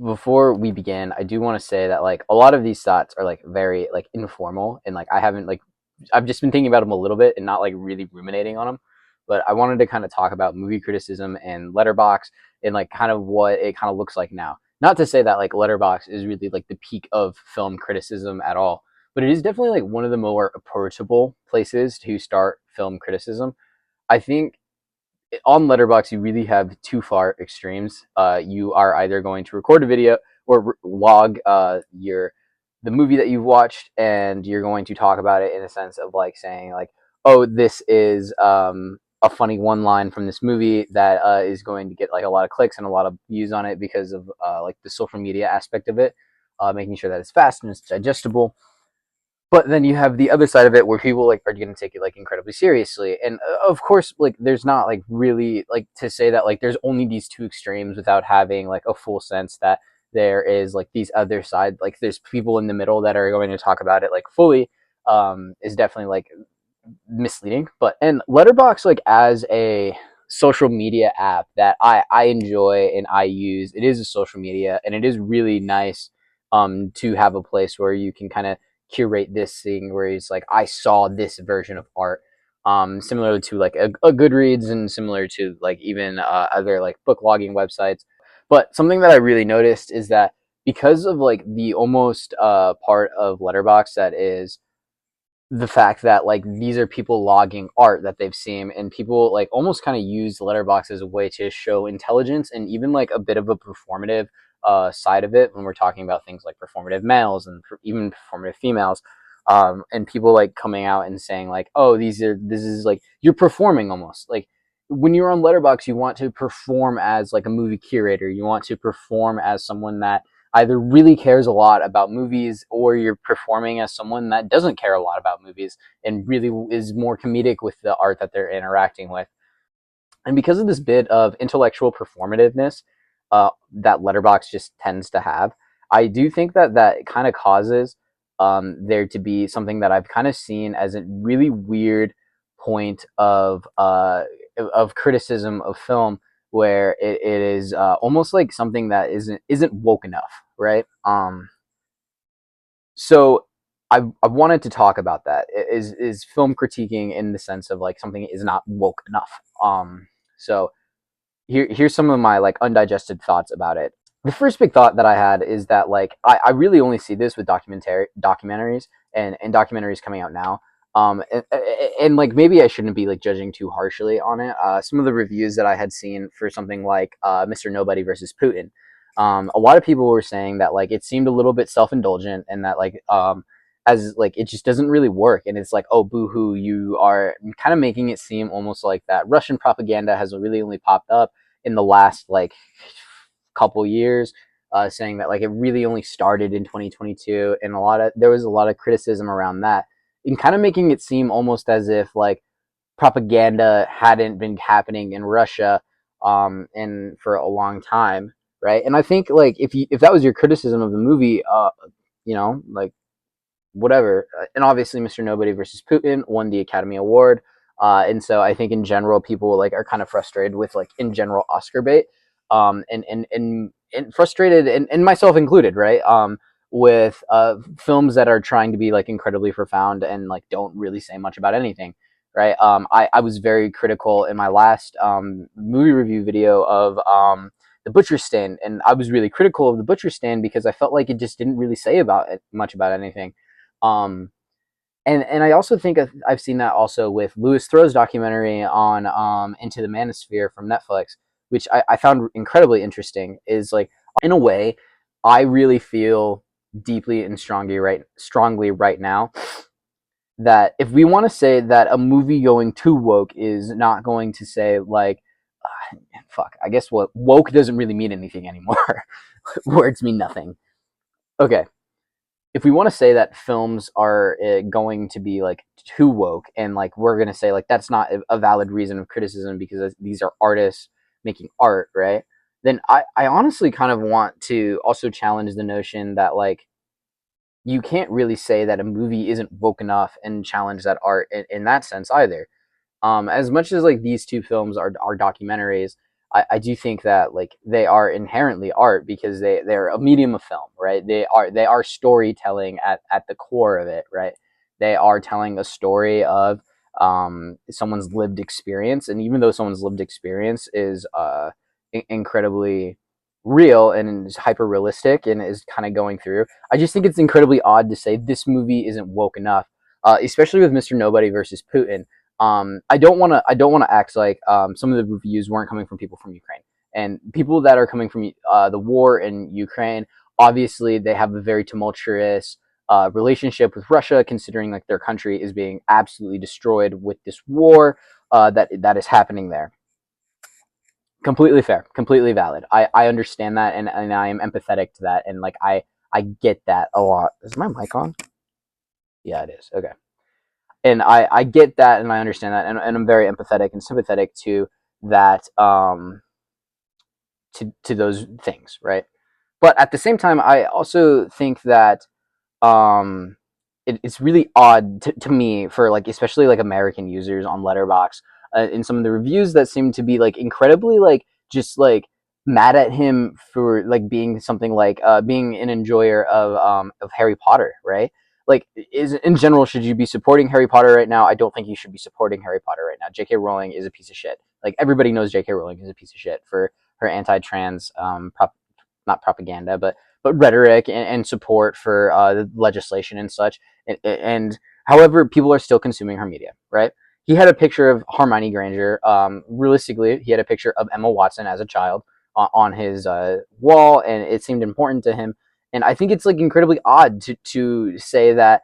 before we begin, I do want to say that like a lot of these thoughts are like very like informal, and like I haven't like I've just been thinking about them a little bit and not like really ruminating on them. But I wanted to kind of talk about movie criticism and letterbox and like kind of what it kind of looks like now. Not to say that like letterbox is really like the peak of film criticism at all, but it is definitely like one of the more approachable places to start film criticism. I think on letterbox you really have two far extremes. You are either going to record a video or log your the movie that you've watched, and you're going to talk about it in a sense of like saying like, oh, this is a funny one line from this movie that is going to get like a lot of clicks and a lot of views on it because of like the social media aspect of it, making sure that it's fast and it's digestible. But then you have the other side of it where people like are going to take it like incredibly seriously, and of course like there's not like really like to say that like there's only these two extremes without having like a full sense that there is like these other side, like there's people in the middle that are going to talk about it like fully, is definitely like misleading. But and letterbox like as a social media app that I enjoy and I use, it is a social media and it is really nice to have a place where you can kind of curate this thing where it's like I saw this version of art, similar to like a Goodreads and similar to like even other like book logging websites. But something that I really noticed is that because of like the almost part of letterbox that is the fact that like these are people logging art that they've seen, and people like almost kind of use letterbox as a way to show intelligence and even like a bit of a performative side of it when we're talking about things like performative males and even performative females, and people like coming out and saying like, oh, this is like you're performing almost like when you're on letterbox you want to perform as like a movie curator, you want to perform as someone that either really cares a lot about movies or you're performing as someone that doesn't care a lot about movies and really is more comedic with the art that they're interacting with. And because of this bit of intellectual performativeness that letterbox just tends to have, I do think that that kind of causes there to be something that I've kind of seen as a really weird point of criticism of film, where it is almost like something that isn't woke enough, right? So I wanted to talk about that. Is film critiquing in the sense of like something is not woke enough. So here's some of my like undigested thoughts about it. The first big thought that I had is that like I really only see this with documentaries and documentaries coming out now. And like maybe I shouldn't be like judging too harshly on it. Some of the reviews that I had seen for something like Mr. Nobody versus Putin, a lot of people were saying that like it seemed a little bit self indulgent and that like as like it just doesn't really work, and it's like, oh, boo-hoo, you are kind of making it seem almost like that Russian propaganda has really only popped up in the last like couple years, saying that like it really only started in 2022, and there was a lot of criticism around that, and kind of making it seem almost as if like propaganda hadn't been happening in Russia and for a long time, right? And I think like if that was your criticism of the movie, like whatever. And obviously, Mr. Nobody versus Putin won the Academy Award, and so I think in general people like are kind of frustrated with like in general Oscar bait, and frustrated, and myself included, right? With films that are trying to be like incredibly profound and like don't really say much about anything, right? I was very critical in my last movie review video of the Butcher Stand, and I was really critical of the Butcher Stand because I felt like it just didn't really say about it much about anything. Um, and I also think I've seen that also with Louis Theroux's documentary on Into the Manosphere from Netflix, which I found incredibly interesting. Is like in a way, I really feel deeply and strongly right now that if we want to say that a movie going too woke is not going to say like, fuck, I guess what woke doesn't really mean anything anymore. Words mean nothing. Okay, if we want to say that films are going to be like too woke, and like we're going to say like that's not a valid reason of criticism because these are artists making art, right? Then I honestly kind of want to also challenge the notion that like you can't really say that a movie isn't woke enough and challenge that art in that sense either. As much as like these two films are documentaries, I do think that like they are inherently art because they're a medium of film, right? They are storytelling at the core of it, right? They are telling a story of someone's lived experience, and even though someone's lived experience is incredibly real and is hyper realistic and is kind of going through, I just think it's incredibly odd to say this movie isn't woke enough, especially with Mr. Nobody versus Putin. I don't want to act like some of the reviews weren't coming from people from Ukraine, and people that are coming from the war in Ukraine. Obviously, they have a very tumultuous relationship with Russia, considering like their country is being absolutely destroyed with this war that is happening there. Completely fair, completely valid. I understand that, and I am empathetic to that, and like I get that a lot. Is my mic on? Yeah, it is. Okay. And I get that and I understand that, and I'm very empathetic and sympathetic to that, to those things, right? But at the same time, I also think that um, it's really odd to me for like especially like American users on Letterboxd, in some of the reviews that seem to be like incredibly like just like mad at him for like being something like being an enjoyer of Harry Potter, right? Like, is in general, should you be supporting Harry Potter right now? I don't think you should be supporting Harry Potter right now. J.K. Rowling is a piece of shit. Like everybody knows J.K. Rowling is a piece of shit for her anti-trans not propaganda, but rhetoric and support for the legislation and such. And however, people are still consuming her media, right? He had a picture of Hermione Granger. Realistically, he had a picture of Emma Watson as a child on his wall, and it seemed important to him. And I think it's like incredibly odd to say that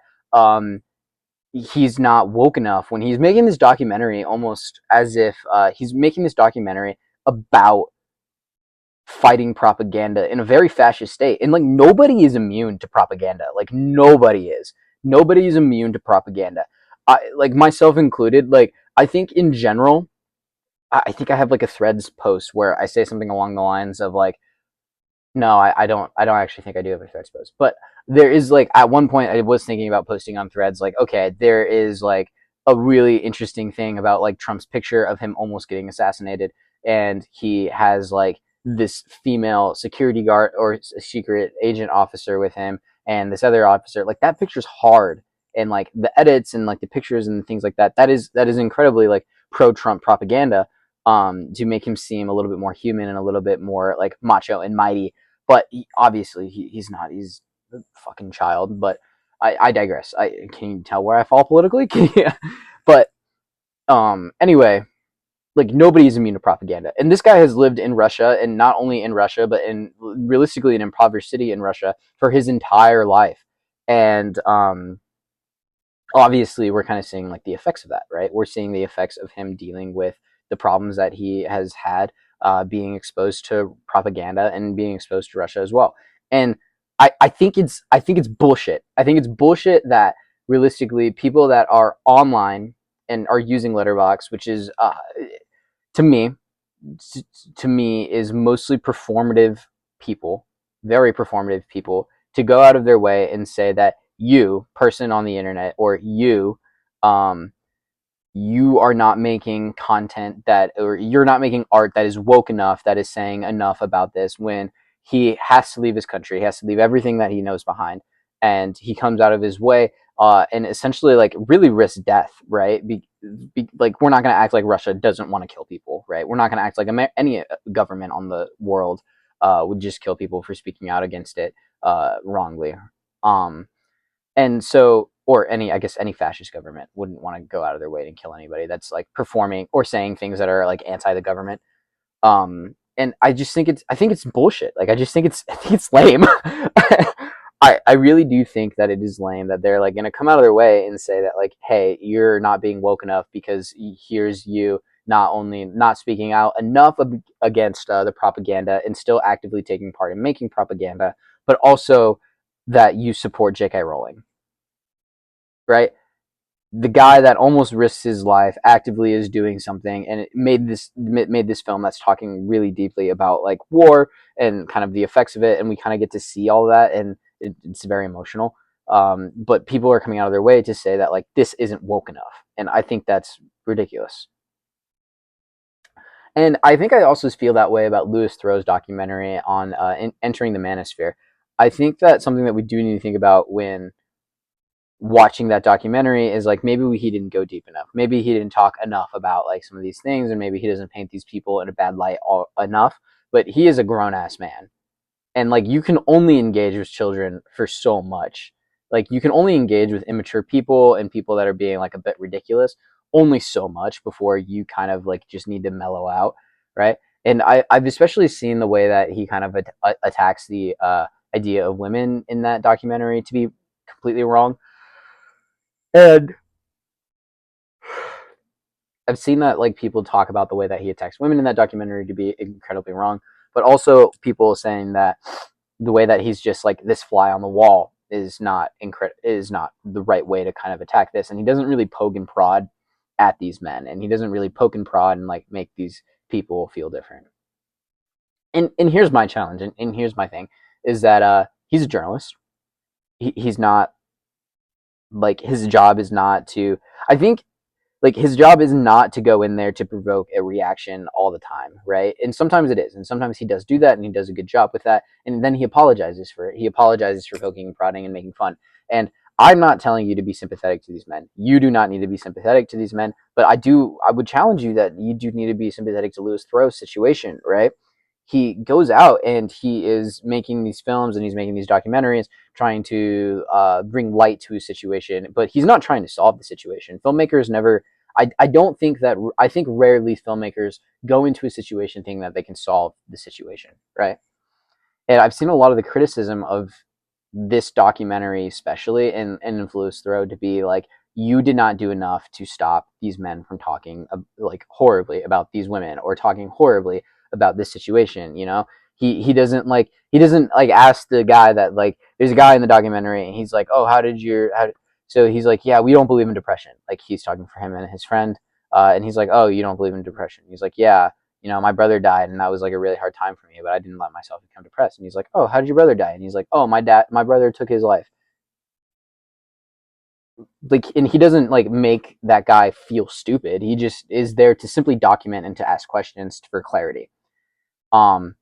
he's not woke enough when he's making this documentary, almost as if he's making this documentary about fighting propaganda in a very fascist state. And like nobody is immune to propaganda. Like nobody is immune to propaganda. Like myself included. Like I think in general, I think I have like a Threads post where I say something along the lines of like, no, I don't. I don't actually think I do have a Threads post, but there is like at one point I was thinking about posting on Threads. Like, okay, there is like a really interesting thing about like Trump's picture of him almost getting assassinated, and he has like this female security guard or a secret agent officer with him, and this other officer. Like that picture's hard, and like the edits and like the pictures and things like that. That is incredibly like pro Trump propaganda. To make him seem a little bit more human and a little bit more like macho and mighty, but obviously he's not. He's a fucking child. But I digress. I can you tell where I fall politically? Yeah. But anyway, like nobody's immune to propaganda, and this guy has lived in Russia, and not only in Russia, but in realistically an impoverished city in Russia for his entire life, and obviously we're kind of seeing like the effects of that, right? We're seeing the effects of him dealing with the problems that he has had, being exposed to propaganda and being exposed to Russia as well. And I think it's bullshit. I think it's bullshit that realistically people that are online and are using Letterbox, which is to me to me is mostly performative people, very performative people, to go out of their way and say that you, person on the internet, or um, you are not making content that, or you're not making art that is woke enough, that is saying enough about this, when he has to leave his country, he has to leave everything that he knows behind, and he comes out of his way and essentially like really risks death, right? Like we're not going to act like Russia doesn't want to kill people, right? We're not going to act like any government on the world would just kill people for speaking out against it wrongly. Um, and so, or any, I guess any fascist government wouldn't want to go out of their way to kill anybody that's like performing or saying things that are like anti the government. And I think it's bullshit. Like I think it's lame. I really do think that it is lame that they're like going to come out of their way and say that like, hey, you're not being woke enough because here's you not only not speaking out enough against the propaganda and still actively taking part in making propaganda, but also that you support J.K. Rowling, right? The guy that almost risks his life actively is doing something, and it made this film that's talking really deeply about like war and kind of the effects of it, and we kind of get to see all that, and it's very emotional. But people are coming out of their way to say that like this isn't woke enough, and I think that's ridiculous. And I think I also feel that way about Louis Theroux's documentary on entering the manosphere. I think that something that we do need to think about when watching that documentary is like maybe he didn't go deep enough. Maybe he didn't talk enough about like some of these things, and maybe he doesn't paint these people in a bad light enough. But he is a grown ass man, and like you can only engage with children for so much. Like you can only engage with immature people and people that are being like a bit ridiculous only so much before you kind of like just need to mellow out, right? And I've especially seen the way that he kind of attacks the idea of women in that documentary to be completely wrong. And I've seen that like people talk about the way that he attacks women in that documentary to be incredibly wrong, but also people saying that the way that he's just like this fly on the wall is not the right way to kind of attack this, and he doesn't really poke and prod at these men, and he doesn't really poke and prod and like make these people feel different. And here's my challenge, and here's my thing is that he's a journalist. He's not like his job is not to. I think like his job is not to go in there to provoke a reaction all the time, right? And sometimes it is, and sometimes he does do that, and he does a good job with that, and then he apologizes for it. He apologizes for poking and prodding and making fun. And I'm not telling you to be sympathetic to these men. You do not need to be sympathetic to these men, but I would challenge you that you do need to be sympathetic to Louis Theroux's situation, right? He goes out and he is making these films and he's making these documentaries trying to bring light to his situation, but he's not trying to solve the situation. Filmmakers never I don't think that I think rarely filmmakers go into a situation thinking that they can solve the situation, right? And I've seen a lot of the criticism of this documentary, especially and Influence Throw, to be like, you did not do enough to stop these men from talking like horribly about these women or talking horribly about this situation. You know, he doesn't like ask the guy that like there's a guy in the documentary and he's like, oh, so he's like, yeah, we don't believe in depression. Like he's talking for him and his friend, and he's like, oh, you don't believe in depression? He's like, yeah, you know, my brother died and that was like a really hard time for me, but I didn't let myself become depressed. And he's like, oh, how did your brother die? And he's like, oh, my brother took his life. Like, and he doesn't like make that guy feel stupid. He just is there to simply document and to ask questions for clarity. Um,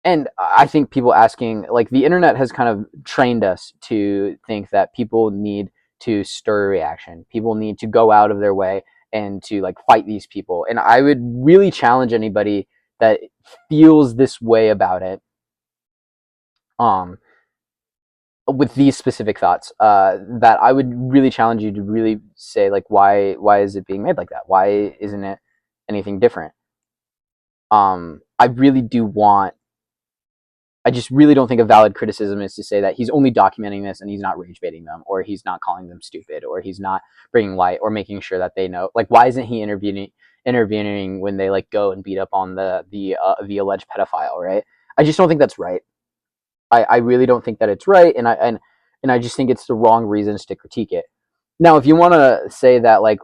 and I think people asking, like, the internet has kind of trained us to think that people need to stir a reaction. People need to go out of their way and to like fight these people. And I would really challenge anybody that feels this way about it, um, with these specific thoughts, that I would really challenge you to really say like, why is it being made like that? Why isn't it anything different? I really do want I just really don't think a valid criticism is to say that he's only documenting this and he's not rage baiting them, or he's not calling them stupid, or he's not bringing light, or making sure that they know. Like, why isn't he intervening when they like go and beat up on the alleged pedophile? Right? I just don't think that's right. I really don't think that it's right, and I just think it's the wrong reasons to critique it. Now, if you want to say that like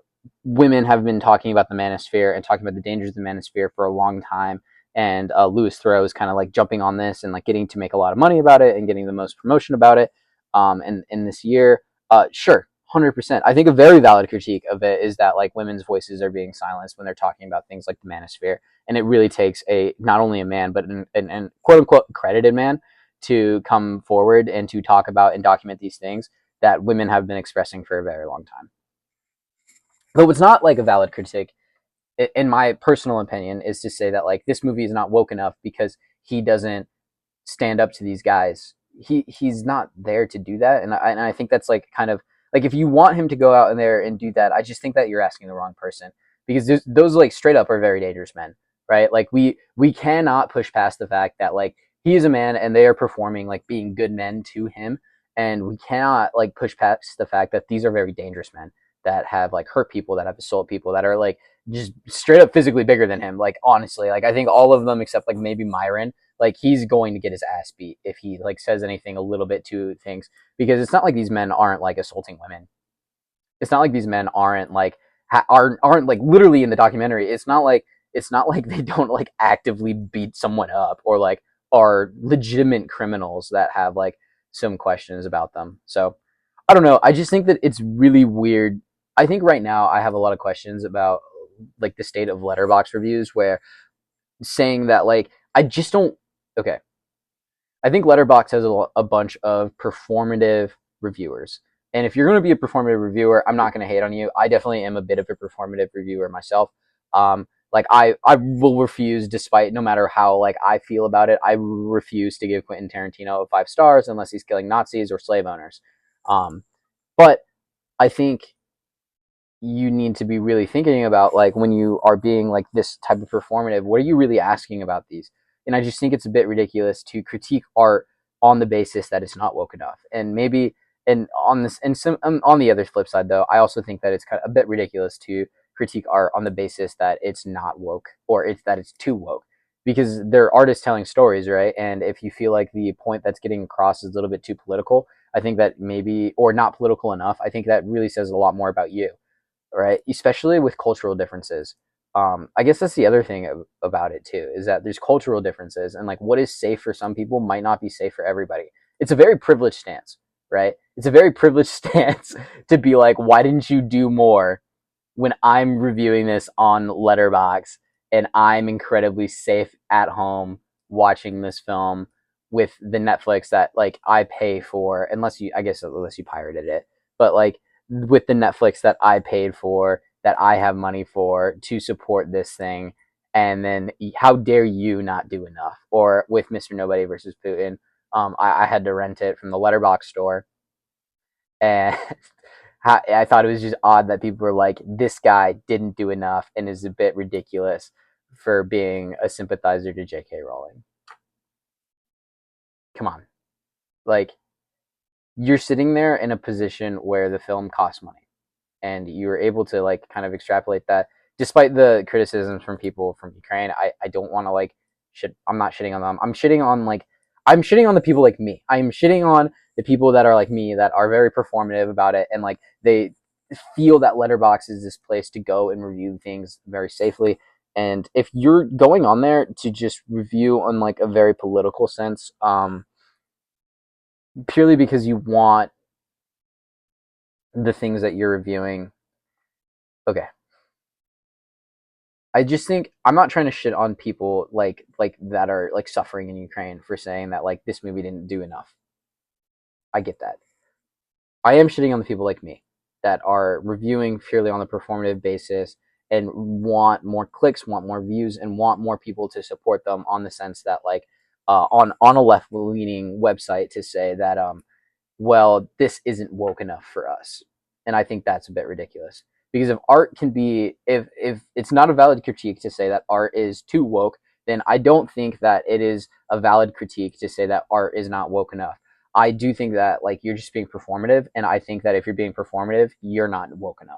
women have been talking about the manosphere and talking about the dangers of the manosphere for a long time, and Louis Theroux is kind of like jumping on this and like getting to make a lot of money about it and getting the most promotion about it, and in this year, sure, 100%. I think a very valid critique of it is that like women's voices are being silenced when they're talking about things like the manosphere, and it really takes a not only a man but an quote unquote accredited man to come forward and to talk about and document these things that women have been expressing for a very long time. But what's not like a valid critique, in my personal opinion, is to say that like this movie is not woke enough because he doesn't stand up to these guys. He's not there to do that, and I think that's like kind of like if you want him to go out in there and do that, I just think that you're asking the wrong person, because those like straight up are very dangerous men, right? Like we cannot push past the fact that like he is a man and they are performing like being good men to him, and we cannot like push past the fact that these are very dangerous men that have like hurt people, that have assault people, that are like just straight up physically bigger than him. Like honestly, like I think all of them except like maybe Myron, like he's going to get his ass beat if he like says anything a little bit to things, because it's not like these men aren't like assaulting women. It's not like these men aren't like aren't like literally in the documentary. It's not like they don't like actively beat someone up or like are legitimate criminals that have like some questions about them. So I don't know. I just think that it's really weird. I think right now I have a lot of questions about like the state of letterbox reviews, where saying that like I just don't. Okay, I think letterbox has a bunch of performative reviewers. And if you're going to be a performative reviewer, I'm not going to hate on you. I definitely am a bit of a performative reviewer myself. Like I will refuse, despite no matter how like I feel about it, I refuse to give Quentin Tarantino 5 stars unless he's killing Nazis or slave owners. Um, but I think you need to be really thinking about like when you are being like this type of performative, what are you really asking about these? And I just think it's a bit ridiculous to critique art on the basis that it's not woke enough. And maybe and on this and some on the other flip side though, I also think that it's kind of a bit ridiculous to critique art on the basis that it's not woke or it's that it's too woke, because they're artists telling stories, right? And if you feel like the point that's getting across is a little bit too political, I think that maybe, or not political enough, I think that really says a lot more about you, right? Especially with cultural differences. I guess that's the other thing about it too, is that there's cultural differences, and like what is safe for some people might not be safe for everybody. It's a very privileged stance, right? It's a very privileged stance to be like, why didn't you do more when I'm reviewing this on letterbox and I'm incredibly safe at home watching this film with the Netflix that like I pay for, unless you, I guess unless you pirated it, but like with the Netflix that I paid for, that I have money for to support this thing. And then how dare you not do enough? Or with Mr. Nobody versus Putin, I had to rent it from the letterbox store, and I thought it was just odd that people were like, this guy didn't do enough and is a bit ridiculous for being a sympathizer to J.K. Rowling. Come on. Like, you're sitting there in a position where the film costs money, and you were able to like kind of extrapolate that, despite the criticisms from people from Ukraine. I don't want to like shit. I'm not shitting on them. I'm shitting on the people like me. I'm shitting on the people that are like me, that are very performative about it, and like they feel that letterbox is this place to go and review things very safely. And if you're going on there to just review on like a very political sense, purely because you want the things that you're reviewing, okay, I just think I'm not trying to shit on people like that are like suffering in Ukraine for saying that like this movie didn't do enough. I get that. I am shitting on the people like me that are reviewing purely on a performative basis and want more clicks, want more views, and want more people to support them, on the sense that like on a left leaning website to say that well, this isn't woke enough for us. And I think that's a bit ridiculous. Because if art can be, if it's not a valid critique to say that art is too woke, then I don't think that it is a valid critique to say that art is not woke enough. I do think that like you're just being performative, and I think that if you're being performative, you're not woke enough.